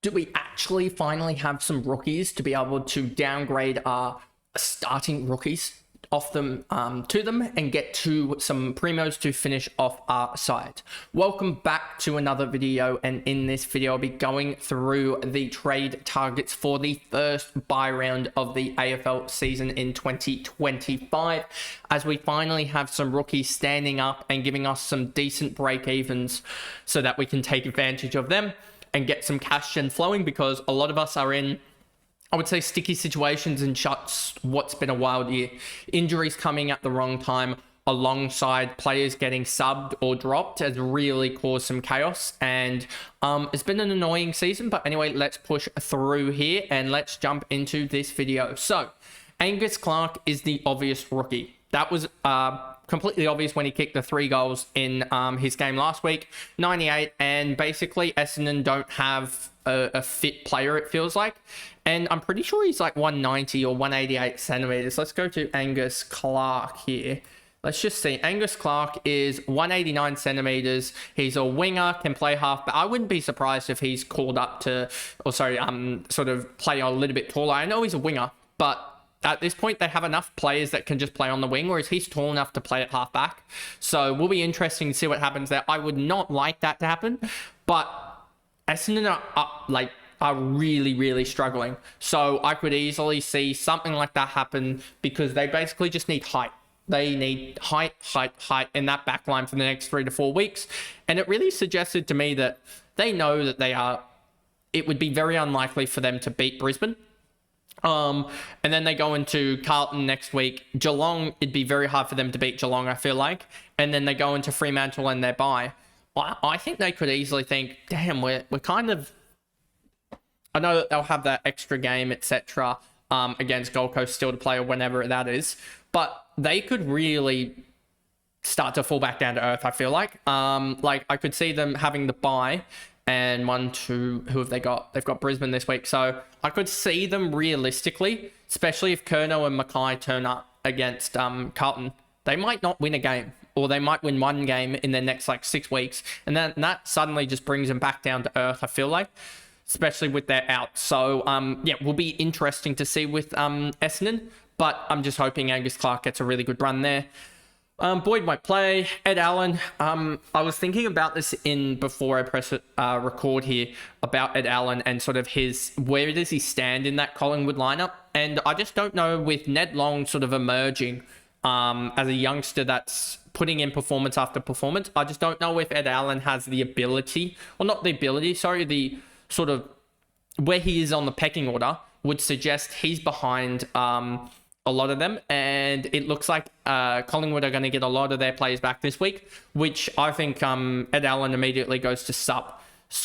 do we actually finally have some rookies to be able to downgrade our starting rookies off them to them and get to some primos to finish off our side? Welcome back to another video, and in this video I'll be going through the trade targets for the first buy round of the AFL season in 2025, as we finally have some rookies standing up and giving us some decent break evens so that we can take advantage of them and get some cash gen flowing, because a lot of us are in, I would say, sticky situations and shuts what's been a wild year. Injuries coming at the wrong time alongside players getting subbed or dropped has really caused some chaos, and it's been an annoying season. But anyway, let's push through here and let's jump into this video. So Angus Clark is the obvious rookie. That was completely obvious when he kicked the 3 goals in his game last week, 98, and basically Essendon don't have a fit player, it feels like. And I'm pretty sure he's like 190 or 188 centimeters. Let's go to Angus Clark here. Let's just see. Angus Clark is 189 centimeters. He's a winger, can play half, but I wouldn't be surprised if he's called up to, or sorry, sort of play a little bit taller. I know he's a winger, but at this point, they have enough players that can just play on the wing, whereas he's tall enough to play at halfback. So will be interesting to see what happens there. I would not like that to happen, but Essendon are really, really struggling. So I could easily see something like that happen, because they basically just need height. They need height in that back line for the next 3 to 4 weeks. And it really suggested to me that they know that it would be very unlikely for them to beat Brisbane. And then they go into Carlton next week. Geelong, it'd be very hard for them to beat Geelong, I feel like. And then they go into Fremantle and their bye. I think they could easily think, damn, we're kind of... I know that they'll have that extra game, etc. Against Gold Coast still to play, or whenever that is. But they could really start to fall back down to earth, I feel like. I could see them having the bye. And who have they got? They've got Brisbane this week. So I could see them realistically, especially if Curnow and Mackay turn up against Carlton. They might not win a game, or they might win 1 game in their next 6 weeks. And then that suddenly just brings them back down to earth, I feel like, especially with their out. So yeah, will be interesting to see with Essendon. But I'm just hoping Angus Clark gets a really good run there. Boyd might play. Ed Allen. I was thinking about this before I press record here, about Ed Allen and sort of where does he stand in that Collingwood lineup? And I just don't know, with Ned Long sort of emerging as a youngster that's putting in performance after performance, I just don't know if Ed Allen has the ability, or not the ability, sorry, the sort of where he is on the pecking order would suggest he's behind a lot of them, and it looks like Collingwood are going to get a lot of their players back this week, which I think Ed Allen immediately goes to sub,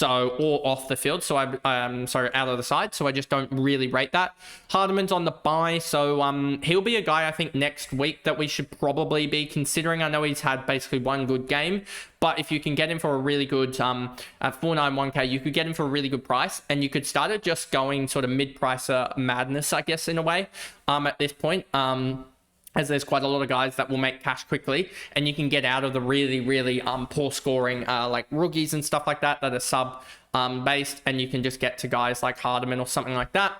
or off the field, so out of the side, so I just don't really rate that. Hardiman's on the bye, so he'll be a guy I think next week that we should probably be considering. I know he's had basically 1 good game, but if you can get him for a really good at 491k, you could get him for a really good price, and you could start it just going sort of mid-pricer madness, I guess, in a way, at this point. As there's quite a lot of guys that will make cash quickly, and you can get out of the really, really poor scoring like rookies and stuff like that are sub based, and you can just get to guys like Hardiman or something like that.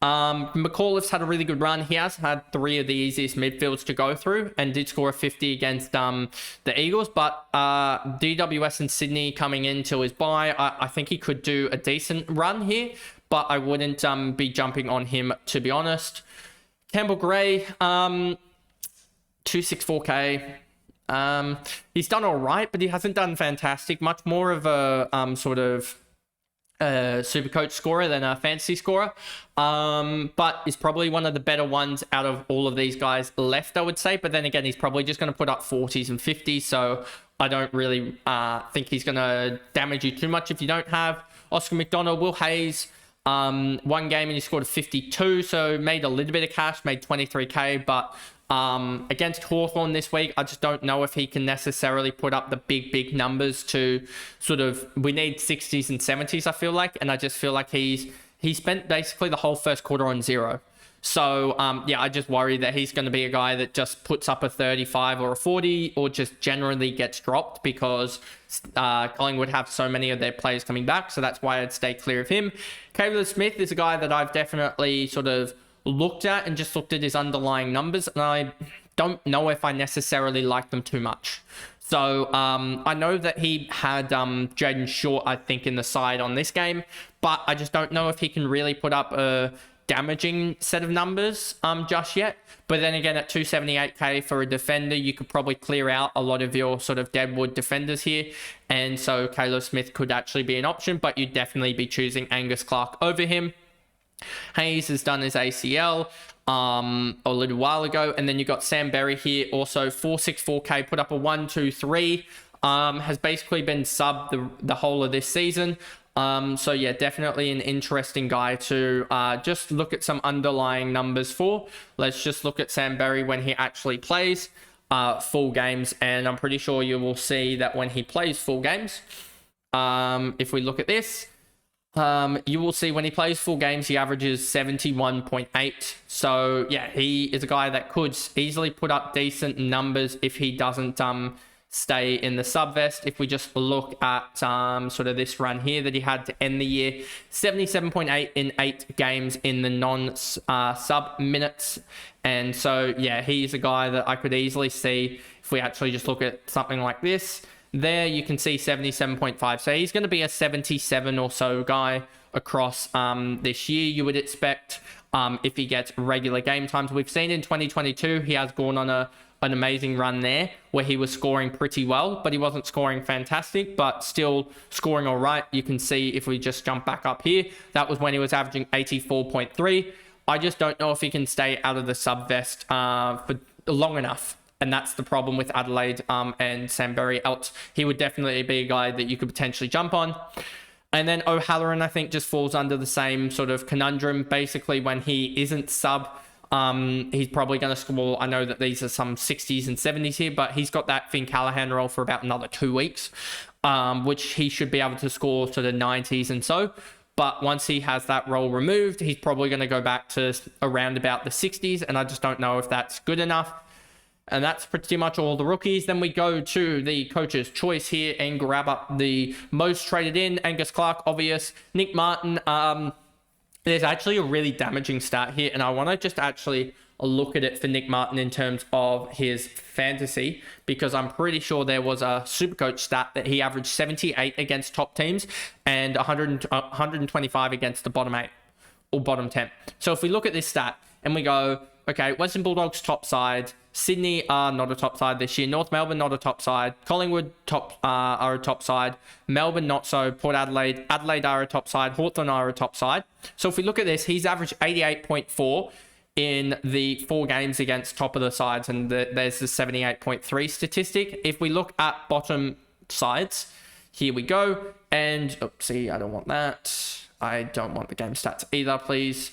McAuliffe's had a really good run. He has had 3 of the easiest midfields to go through, and did score a 50 against the Eagles. But DWS and Sydney coming into his bye, I think he could do a decent run here, but I wouldn't be jumping on him, to be honest. Campbell Gray, 264k. He's done all right, but he hasn't done fantastic. Much more of a sort of Supercoach scorer than a fantasy scorer, but is probably one of the better ones out of all of these guys left, I would say. But then again, he's probably just going to put up 40s and 50s, so I don't really think he's going to damage you too much if you don't have Oscar McDonald. Will Hayes, 1 game and he scored a 52, so made a little bit of cash, made 23k, but against Hawthorn this week, I just don't know if he can necessarily put up the big numbers to sort of, we need 60s and 70s, I feel like, and I just feel like he spent basically the whole first quarter on 0. So, yeah, I just worry that he's going to be a guy that just puts up a 35 or a 40 or just generally gets dropped because Collingwood have so many of their players coming back. So that's why I'd stay clear of him. Caleb Smith is a guy that I've definitely sort of looked at and just looked at his underlying numbers. And I don't know if I necessarily like them too much. So I know that he had Jaden Short, I think, in the side on this game, but I just don't know if he can really put up a damaging set of numbers just yet. But then again, at 278k for a defender, you could probably clear out a lot of your sort of deadwood defenders here. And so Caleb Smith could actually be an option, but you'd definitely be choosing Angus Clark over him. Hayes has done his ACL a little while ago, and then you got Sam Berry here, also 464k, put up a 1-2-3, has basically been sub the whole of this season. So yeah, definitely an interesting guy to just look at some underlying numbers for. Let's just look at Sam Berry when he actually plays full games, and I'm pretty sure you will see that when he plays full games, if we look at this, you will see when he plays full games, he averages 71.8. So yeah, he is a guy that could easily put up decent numbers if he doesn't stay in the sub-vest. If we just look at sort of this run here that he had to end the year, 77.8 in 8 games in the non-sub minutes. And so yeah, he's a guy that I could easily see if we actually just look at something like this. There you can see 77.5. So he's going to be a 77 or so guy across this year, you would expect, if he gets regular game times. We've seen in 2022, he has gone on an amazing run there where he was scoring pretty well, but he wasn't scoring fantastic, but still scoring all right. You can see if we just jump back up here, that was when he was averaging 84.3. I just don't know if he can stay out of the sub-vest for long enough. And that's the problem with Adelaide and Sam Berry. Else, he would definitely be a guy that you could potentially jump on. And then O'Halloran, I think, just falls under the same sort of conundrum. Basically, when he isn't sub, he's probably going to score. I know that these are some 60s and 70s here, but he's got that Finn Callahan role for about another 2 weeks, which he should be able to score to the 90s and so. But once he has that role removed, he's probably going to go back to around about the 60s, and I just don't know if that's good enough. And that's pretty much all the rookies. Then we go to the coach's choice here and grab up the most traded in. Angus Clark, obvious. Nick Martin. There's actually a really damaging stat here, and I want to just actually look at it for Nick Martin in terms of his fantasy, because I'm pretty sure there was a Supercoach stat that he averaged 78 against top teams and 125 against the bottom 8 or bottom 10. So if we look at this stat and we go, okay, Western Bulldogs top side, Sydney are not a top side this year, North Melbourne not a top side, Collingwood are a top side, Melbourne not so, Port Adelaide are a top side, Hawthorn are a top side. So if we look at this, he's averaged 88.4 in the 4 games against top of the sides, and there's the 78.3 statistic. If we look at bottom sides, here we go, and oopsie, I don't want that. I don't want the game stats either, please.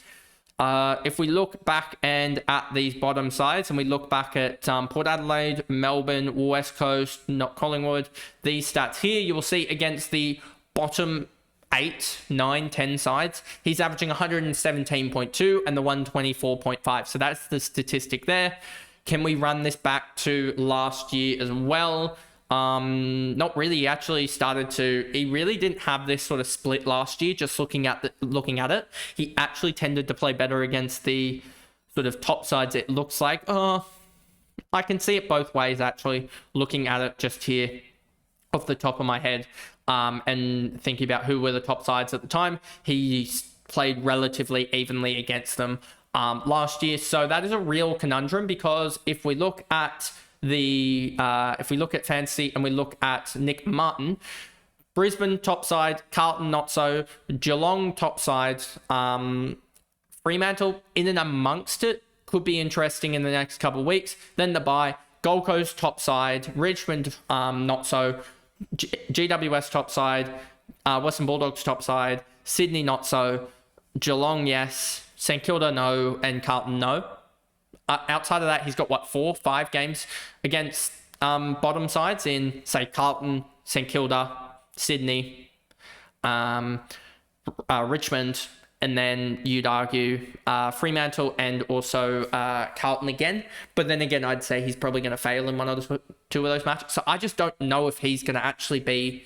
If we look back and at these bottom sides, and we look back at Port Adelaide, Melbourne, West Coast, not Collingwood, these stats here, you will see against the bottom 8, 9, 10 sides, he's averaging 117.2 and the 124.5. So that's the statistic there. Can we run this back to last year as well? Not really. He actually he really didn't have this sort of split last year. Just looking at it, he actually tended to play better against the sort of top sides. It looks like, I can see it both ways actually, looking at it just here off the top of my head, and thinking about who were the top sides at the time. He played relatively evenly against them last year. So that is a real conundrum, because if we look at fantasy and we look at Nick Martin, Brisbane top side, Carlton not so, Geelong top side, Fremantle in and amongst it, could be interesting in the next couple of weeks. Then the bye, Gold Coast top side, Richmond not so, GWS top side, Western Bulldogs top side, Sydney not so, Geelong yes, St Kilda no, and Carlton no. Outside of that, he's got 4-5 games against bottom sides in, say, Carlton, St Kilda, Sydney, Richmond, and then you'd argue Fremantle and also Carlton again. But then again, I'd say he's probably going to fail in one of those, two of those matches. So I just don't know if he's going to actually be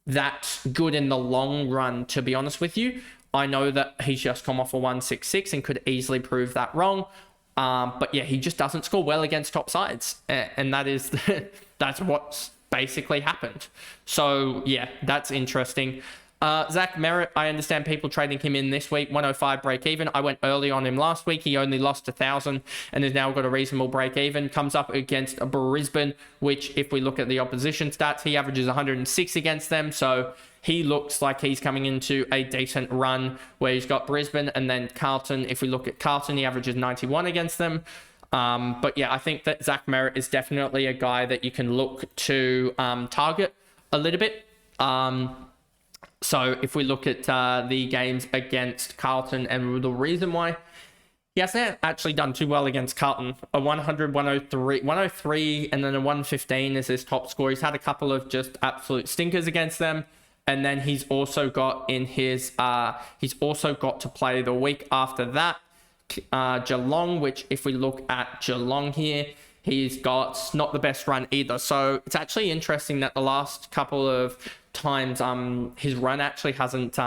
that good in the long run, to be honest with you. I know that he's just come off a 166 and could easily prove that wrong. But yeah, he just doesn't score well against top sides. And that is, that's what's basically happened. So yeah, that's interesting. Zach Merritt, I understand people trading him in this week, 105 break even. I went early on him last week. He only lost 1,000 and has now got a reasonable break even. Comes up against Brisbane, which if we look at the opposition stats, he averages 106 against them. So he looks like he's coming into a decent run where he's got Brisbane and then Carlton. If we look at Carlton, he averages 91 against them. But yeah, I think that Zach Merritt is definitely a guy that you can look to target a little bit. So if we look at the games against Carlton, and the reason why he hasn't actually done too well against Carlton, a 100, 103, and then a 115 is his top score. He's had a couple of just absolute stinkers against them. And then he's also got in his, he's also got to play the week after that, Geelong, which if we look at Geelong here, he's got not the best run either. So it's actually interesting that the last couple of times his run actually hasn't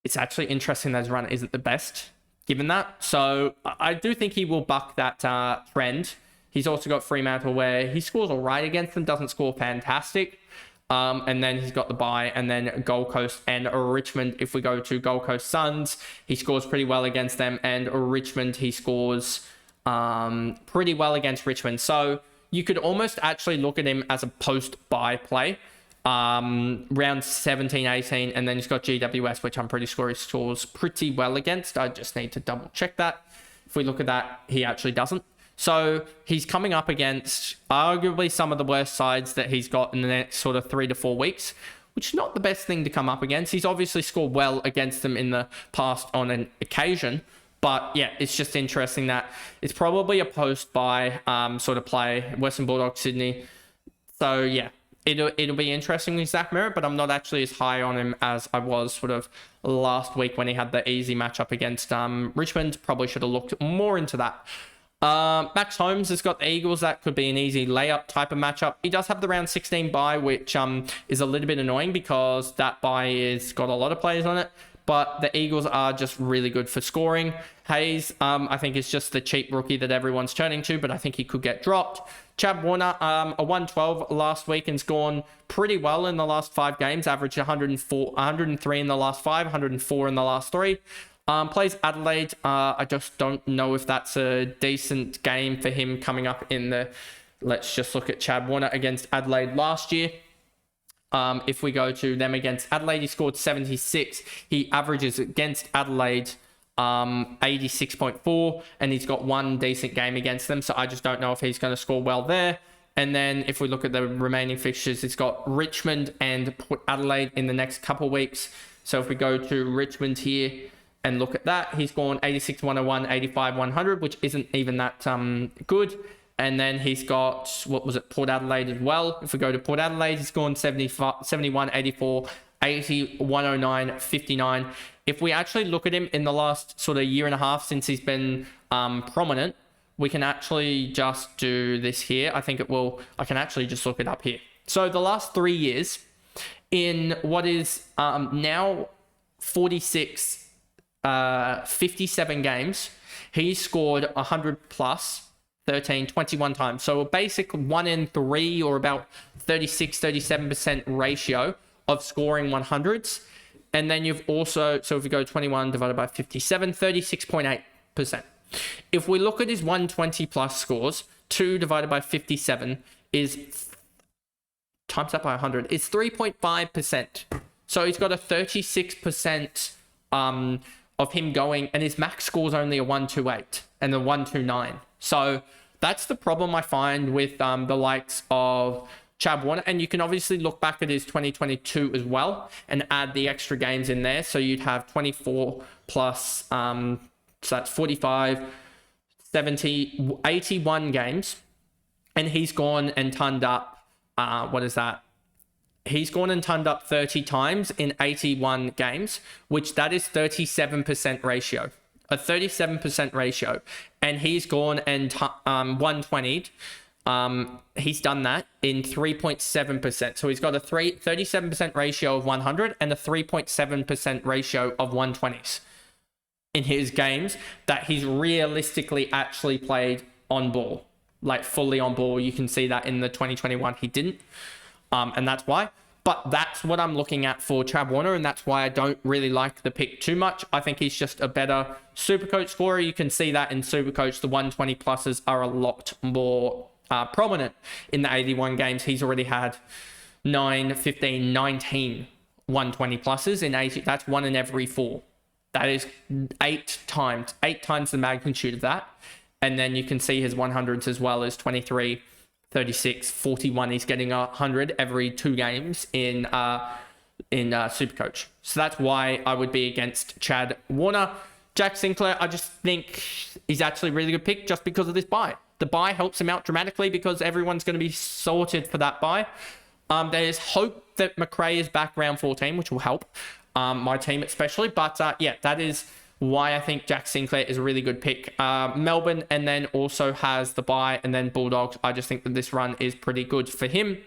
it's actually interesting that his run isn't the best given that. So I do think he will buck that trend. He's also got Fremantle where he scores all right against them, doesn't score fantastic. And then he's got the bye, and then Gold Coast and Richmond. If we go to Gold Coast Suns, he scores pretty well against them, and Richmond, he scores pretty well against Richmond. So you could almost actually look at him as a post-bye play. Round 17, 18, and then he's got GWS, which I'm pretty sure he scores pretty well against. I just need to double check that. If we look at that, he actually doesn't. So he's coming up against arguably some of the worst sides that he's got in the next sort of 3 to 4 weeks, which is not the best thing to come up against. He's obviously scored well against them in the past on an occasion. But yeah, it's just interesting that it's probably a post-bye sort of play, Western Bulldogs, Sydney. So yeah, it'll be interesting with Zach Merritt, but I'm not actually as high on him as I was sort of last week when he had the easy matchup against Richmond. Probably should have looked more into that. Max Holmes has got the Eagles. That could be an easy layup type of matchup. He does have the round 16 bye, which is a little bit annoying because that bye has got a lot of players on it. But the Eagles are just really good for scoring. Hayes, I think, is just the cheap rookie that everyone's turning to, but I think he could get dropped. Chad Warner, a 112 last week and's gone pretty well in the last 5 games. Averaged 103 in the last 5, 104 in the last 3. Plays Adelaide. I just don't know if that's a decent game for him coming up in the... Let's just look at Chad Warner against Adelaide last year. If we go to them against Adelaide, he scored 76. He averages against Adelaide 86.4, and he's got one decent game against them. So I just don't know if he's going to score well there. And then if we look at the remaining fixtures, he's got Richmond and Port Adelaide in the next couple weeks. So if we go to Richmond here and look at that, he's gone 86, 101, 85, 100, which isn't even that good. And then he's got, what was it, Port Adelaide as well. If we go to Port Adelaide, he's gone 75, 71, 84, 80, 109, 59. If we actually look at him in the last sort of year and a half since he's been prominent, we can actually just do this here. I think it will, I can actually just look it up here. So the last 3 years in what is now 46, 57 games, he scored 100 plus 13, 21 times. So a basic 1 in 3 or about 36, 37% ratio of scoring 100s. And then you've also, so if you go 21 divided by 57, 36.8%. If we look at his 120 plus scores, 2 divided by 57 is times that by 100. It's 3.5%. So he's got a 36% of him going, and his max score is only a 128 and a 129. So that's the problem I find with the likes of Chad Warner. And you can obviously look back at his 2022 as well and add the extra games in there. So you'd have 24 plus, so that's 45, 70, 81 games. And he's gone and turned up, what is that? He's gone and turned up 30 times in 81 games, which that is 37% ratio. A 37% ratio. And he's gone and 120'd. He's done that in 3.7%. So he's got a 37% ratio of 100 and a 3.7% ratio of 120s in his games that he's realistically actually played on ball, like fully on ball. You can see that in the 2021 he didn't, and that's why. But that's what I'm looking at for Trav Warner, and that's why I don't really like the pick too much. I think he's just a better Supercoach scorer. You can see that in Supercoach, the 120 pluses are a lot more prominent in the 81 games. He's already had 9, 15, 19 120 pluses in 80. That's 1 in every 4. That is 8 times the magnitude of that. And then you can see his 100s as well as 23, 36, 41. He's getting 100 every 2 games in Supercoach. So that's why I would be against Chad Warner. Jack Sinclair, I just think he's actually a really good pick just because of this bye. The bye helps him out dramatically because everyone's going to be sorted for that bye. There's hope that McRae is back round 14, which will help my team especially. But yeah, that is why I think Jack Sinclair is a really good pick. Melbourne, and then also has the bye, and then Bulldogs. I just think that this run is pretty good for him.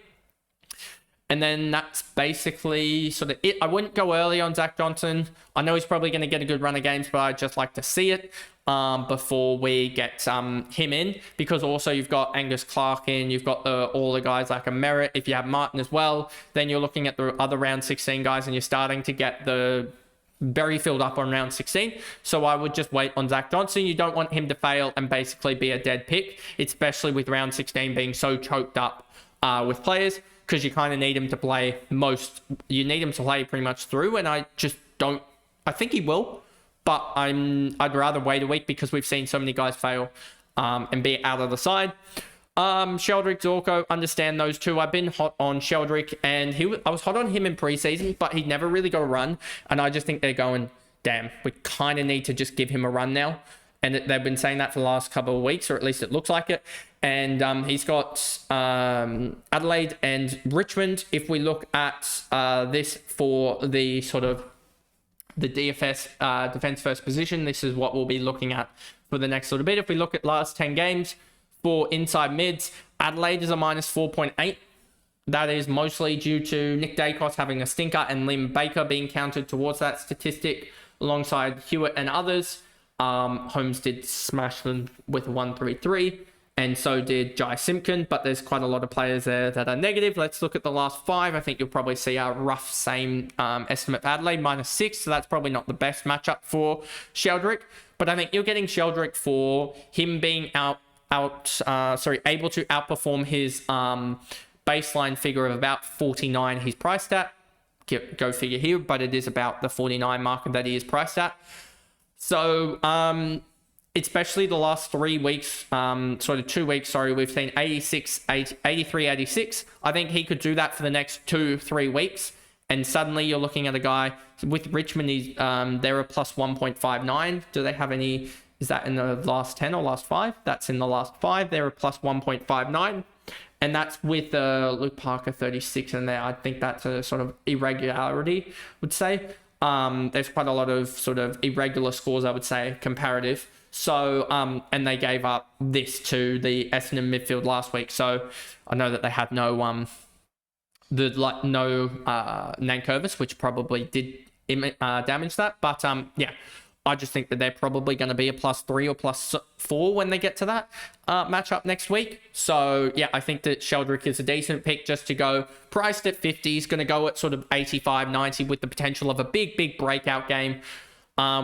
And then that's basically sort of it. I wouldn't go early on Zach Johnson. I know he's probably going to get a good run of games, but I'd just like to see it before we get him in. Because also you've got Angus Clark in. You've got all the guys like a Merritt. If you have Martin as well, then you're looking at the other round 16 guys, and you're starting to get the very filled up on round 16. So I would just wait on Zach Johnson. You don't want him to fail and basically be a dead pick, especially with round 16 being so choked up with players, because you kind of need him to play you need him to play pretty much through, and I just don't. I think he will, but I'd rather wait a week because we've seen so many guys fail and be out of the side. Sheldrick, Zorko, understand those two. I've been hot on Sheldrick, and I was hot on him in preseason, but he never really got a run, and I just think they're going, damn, we kind of need to just give him a run now. And they've been saying that for the last couple of weeks, or at least it looks like it. And he's got Adelaide and Richmond. If we look at this for the sort of the DFS defense first position, this is what we'll be looking at for the next little bit. If we look at last 10 games for inside mids, Adelaide is a minus 4.8. That is mostly due to Nick Dacos having a stinker and Liam Baker being counted towards that statistic alongside Hewitt and others. Holmes did smash them with 133, and so did Jai Simpkin, but there's quite a lot of players there that are negative. Let's look at the last 5. I think you'll probably see a rough same estimate for Adelaide, -6, so that's probably not the best matchup for Sheldrick, but I think you're getting Sheldrick for him being able to outperform his baseline figure of about 49 he's priced at. Go figure here, but it is about the 49 mark that he is priced at. So, especially the last 3 weeks, 2 weeks, we've seen 86, 83, 86. I think he could do that for the next 2-3 weeks. And suddenly you're looking at a guy with Richmond. They're a plus 1.59. Do they have any? Is that in the last 10 or last 5? That's in the last 5. They're a plus 1.59. And that's with Luke Parker 36 in there. I think that's a sort of irregularity, I would say. There's quite a lot of sort of irregular scores, I would say, comparative. So, and they gave up this to the Essendon midfield last week. So I know that they had no Nankervis, which probably did damage that. But yeah, I just think that they're probably going to be a +3 or +4 when they get to that matchup next week. So yeah, I think that Sheldrick is a decent pick just to go priced at 50. He's going to go at sort of 85, 90 with the potential of a big breakout game,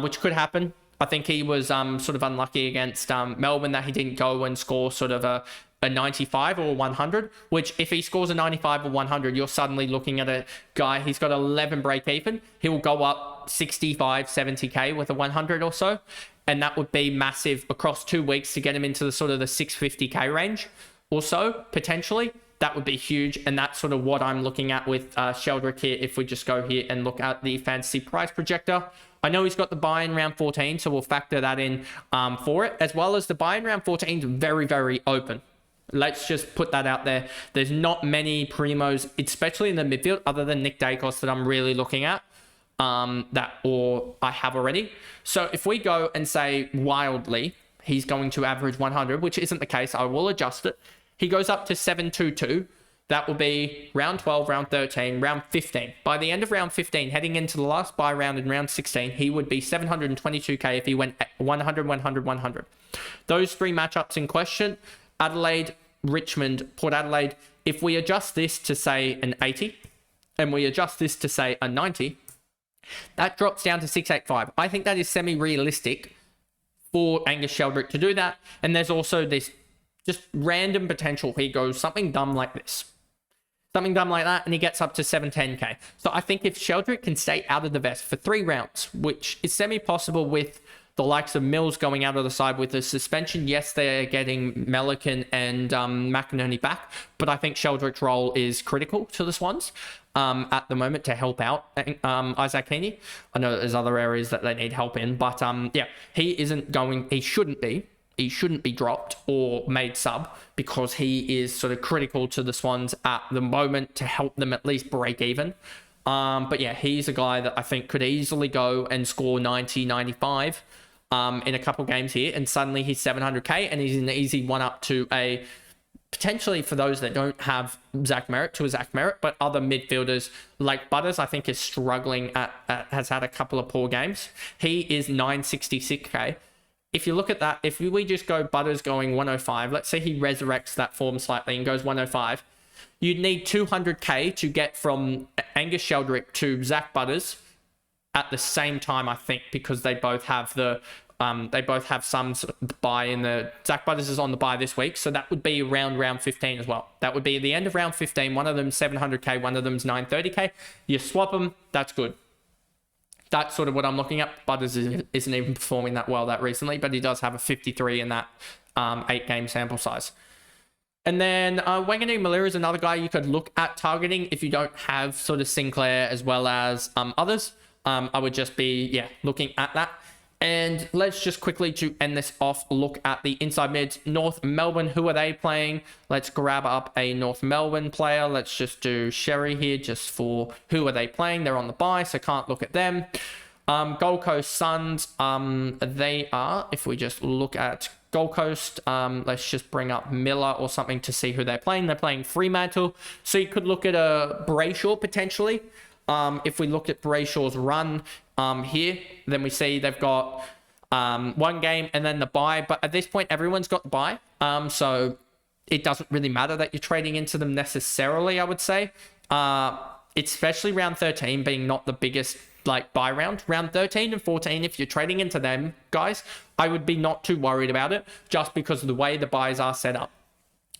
which could happen. I think he was sort of unlucky against Melbourne that he didn't go and score sort of a 95 or 100, which if he scores a 95 or 100, you're suddenly looking at a guy, he's got 11 break even. He'll go up 65, 70k with a 100 or so. And that would be massive across 2 weeks to get him into the sort of the 650k range or so, potentially. That would be huge. And that's sort of what I'm looking at with Sheldrick here. If we just go here and look at the fantasy price projector, I know he's got the buy in round 14, so we'll factor that in for it, as well as the buy in round 14 is very, very open. Let's just put that out there. There's not many primos, especially in the midfield, other than Nick Dacos, that I'm really looking at, or I have already. So if we go and say wildly, he's going to average 100, which isn't the case. I will adjust it. He goes up to 722. That will be round 12, round 13, round 15. By the end of round 15, heading into the last bye round in round 16, he would be 722k if he went 100, 100, 100. Those three matchups in question, Adelaide, Richmond, Port Adelaide, if we adjust this to say an 80, and we adjust this to say a 90, that drops down to 685. I think that is semi-realistic for Angus Sheldrick to do that. And there's also this just random potential. He goes something dumb like this. Something dumb like that, and he gets up to 710k. So I think if Sheldrick can stay out of the vest for 3 rounds, which is semi-possible with the likes of Mills going out of the side with the suspension. Yes, they're getting Melican and McInerney back, but I think Sheldrick's role is critical to the Swans at the moment to help out Isaac Heaney. I know there's other areas that they need help in, but yeah, he shouldn't be dropped or made sub because he is sort of critical to the Swans at the moment to help them at least break even. But yeah, he's a guy that I think could easily go and score 90, 95 in a couple games here, and suddenly he's 700k, and he's an easy one up to a potentially, for those that don't have Zach Merritt, to a Zach Merritt, but other midfielders like Butters, I think is struggling has had a couple of poor games. He is 966k. If you look at that, if we just go Butters going 105, let's say he resurrects that form slightly and goes 105, you'd need 200k to get from Angus Sheldrick to Zach Butters at the same time, I think, because they both have some sort of buy in the... Zach Butters is on the buy this week, so that would be around round 15 as well. That would be at the end of round 15. One of them's 700k, one of them's 930k. You swap them, that's good. That's sort of what I'm looking at. Butters isn't even performing that well that recently, but he does have a 53 in that 8-game sample size. And then Wanganeen Malira is another guy you could look at targeting if you don't have sort of Sinclair as well as others. I would just be, looking at that. And let's just quickly, to end this off, look at the inside mids. North Melbourne, who are they playing? Let's grab up a North Melbourne player. Let's just do Sherry here just for who are they playing. They're on the bye, so can't look at them. Gold Coast Suns, they are, if we just look at Gold Coast, let's just bring up Miller or something to see who they're playing. They're playing Fremantle. So you could look at a Brayshaw potentially. If we look at Brayshaw's run here, then we see they've got one game and then the bye. But at this point, everyone's got the bye. So it doesn't really matter that you're trading into them necessarily, I would say. Especially round 13 being not the biggest bye round. Round 13 and 14, if you're trading into them, guys, I would be not too worried about it just because of the way the buys are set up.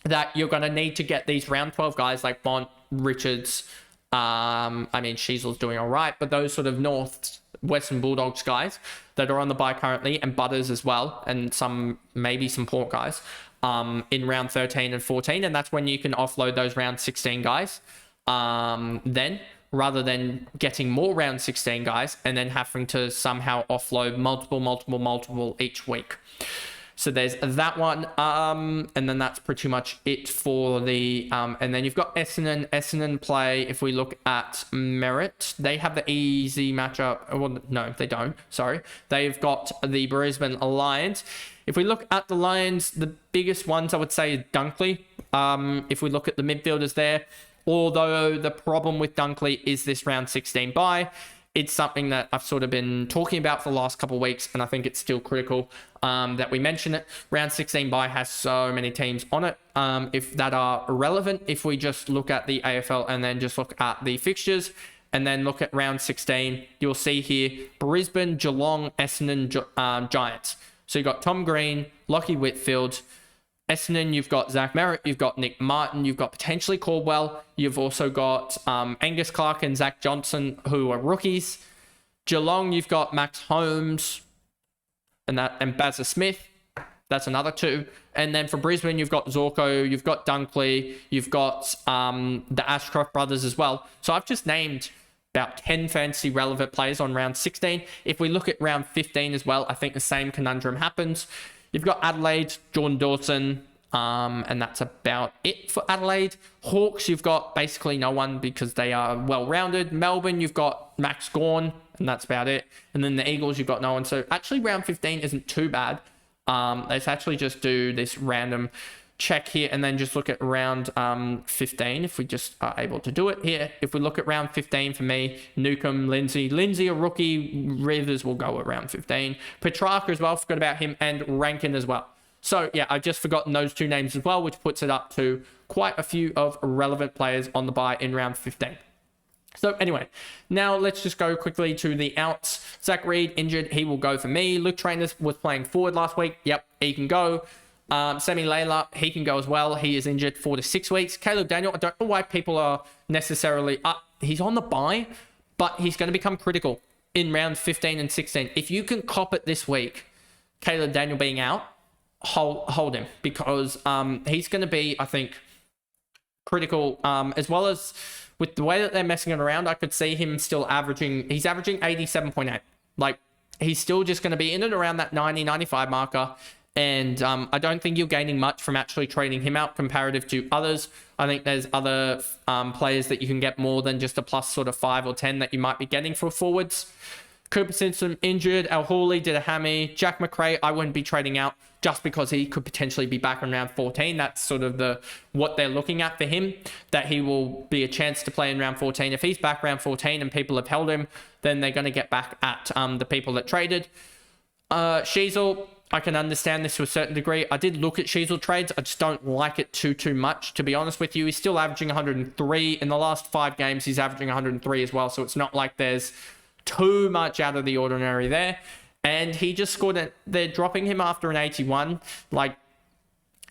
That you're going to need to get these round 12 guys like Bont, Richards, Sheasel's doing all right, but those sort of North Western Bulldogs guys that are on the bye currently, and Butters as well, and maybe some Port guys in round 13 and 14, and that's when you can offload those round 16 guys then, rather than getting more round 16 guys and then having to somehow offload multiple each week. So there's that one, and then that's pretty much it for the, and then you've got Essendon play. If we look at Merritt, they have the easy matchup. Well, no, they don't. Sorry. They've got the Brisbane Lions. If we look at the Lions, the biggest ones I would say is Dunkley. If we look at the midfielders there, although the problem with Dunkley is this round 16 bye, it's something that I've sort of been talking about for the last couple of weeks, and I think it's still critical that we mention it. Round 16 bye has so many teams on it if that are relevant. If we just look at the AFL and then just look at the fixtures and then look at round 16, you'll see here Brisbane, Geelong, Essendon, Giants. So you've got Tom Green, Lachie Whitfield, Essendon, you've got Zach Merritt, you've got Nick Martin, you've got potentially Caldwell, you've also got Angus Clark and Zach Johnson, who are rookies. Geelong, you've got Max Holmes and Bazza Smith. That's another 2. And then for Brisbane, you've got Zorko, you've got Dunkley, you've got the Ashcroft brothers as well. So I've just named about 10 fantasy relevant players on round 16. If we look at round 15 as well, I think the same conundrum happens. You've got Adelaide, Jordan Dawson, And that's about it for Adelaide. Hawks, you've got basically no one because they are well-rounded. Melbourne, you've got Max Gawn, and that's about it. And then the Eagles, you've got no one. So actually round 15 isn't too bad. Let's actually just do this random check here and then just look at round 15 if we just are able to do it here. If we look at round 15 for me, Newcomb, Lindsay a rookie, Rivers will go at round 15. Petrarca as well, forgot about him, and Rankin as well. So yeah, I've just forgotten those two names as well, which puts it up to quite a few of relevant players on the bye in round 15. So anyway, now let's just go quickly to the outs. Zach Reed injured, he will go for me. Luke Trainers was playing forward last week. Yep, he can go. Semi Layla, he can go as well. He is injured 4 to 6 weeks. Caleb Daniel, I don't know why people are necessarily he's on the bye, but he's going to become critical in round 15 and 16. If you can cop it this week, Caleb Daniel being out, hold him, because he's going to be, I think, critical, as well as with the way that they're messing it around. I could see him still he's averaging 87.8. Like, he's still just going to be in and around that 90-95 marker. And I don't think you're gaining much from actually trading him out comparative to others. I think there's other players that you can get more than just a plus sort of 5 or 10 that you might be getting for forwards. Cooper Simpson injured. Al Hawley did a hammy. Jack McRae, I wouldn't be trading out just because he could potentially be back in round 14. That's sort of what they're looking at for him, that he will be a chance to play in round 14. If he's back round 14 and people have held him, then they're going to get back at the people that traded. Sheasel, I can understand this to a certain degree. I did look at Sheasel trades. I just don't like it too much, to be honest with you. He's still averaging 103. In the last 5 games, he's averaging 103 as well. So it's not like there's too much out of the ordinary there. And he just scored they're dropping him after an 81. Like,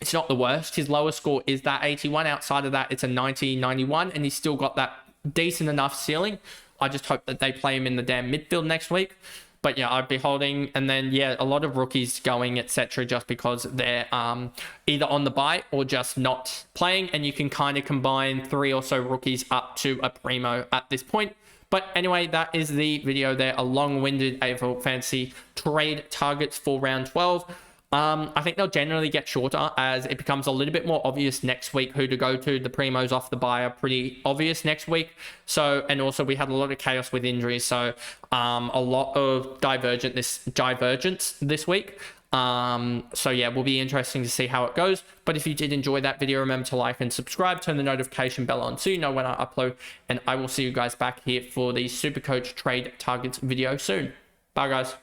it's not the worst. His lowest score is that 81. Outside of that, it's a 90, 91. And he's still got that decent enough ceiling. I just hope that they play him in the damn midfield next week. But yeah, I'd be holding. And then, yeah, a lot of rookies going, etc., just because they're either on the bye or just not playing. And you can kind of combine 3 or so rookies up to a primo at this point. But anyway, that is the video there. A long-winded AFL Fantasy trade targets for round 12. I think they'll generally get shorter as it becomes a little bit more obvious next week who to go to. The primos off the bye are pretty obvious next week. So, and also we had a lot of chaos with injuries. So a lot of divergence this week. So yeah, will be interesting to see how it goes. But if you did enjoy that video, remember to like and subscribe, turn the notification bell on so you know when I upload, and I will see you guys back here for the Supercoach trade targets video soon. Bye guys.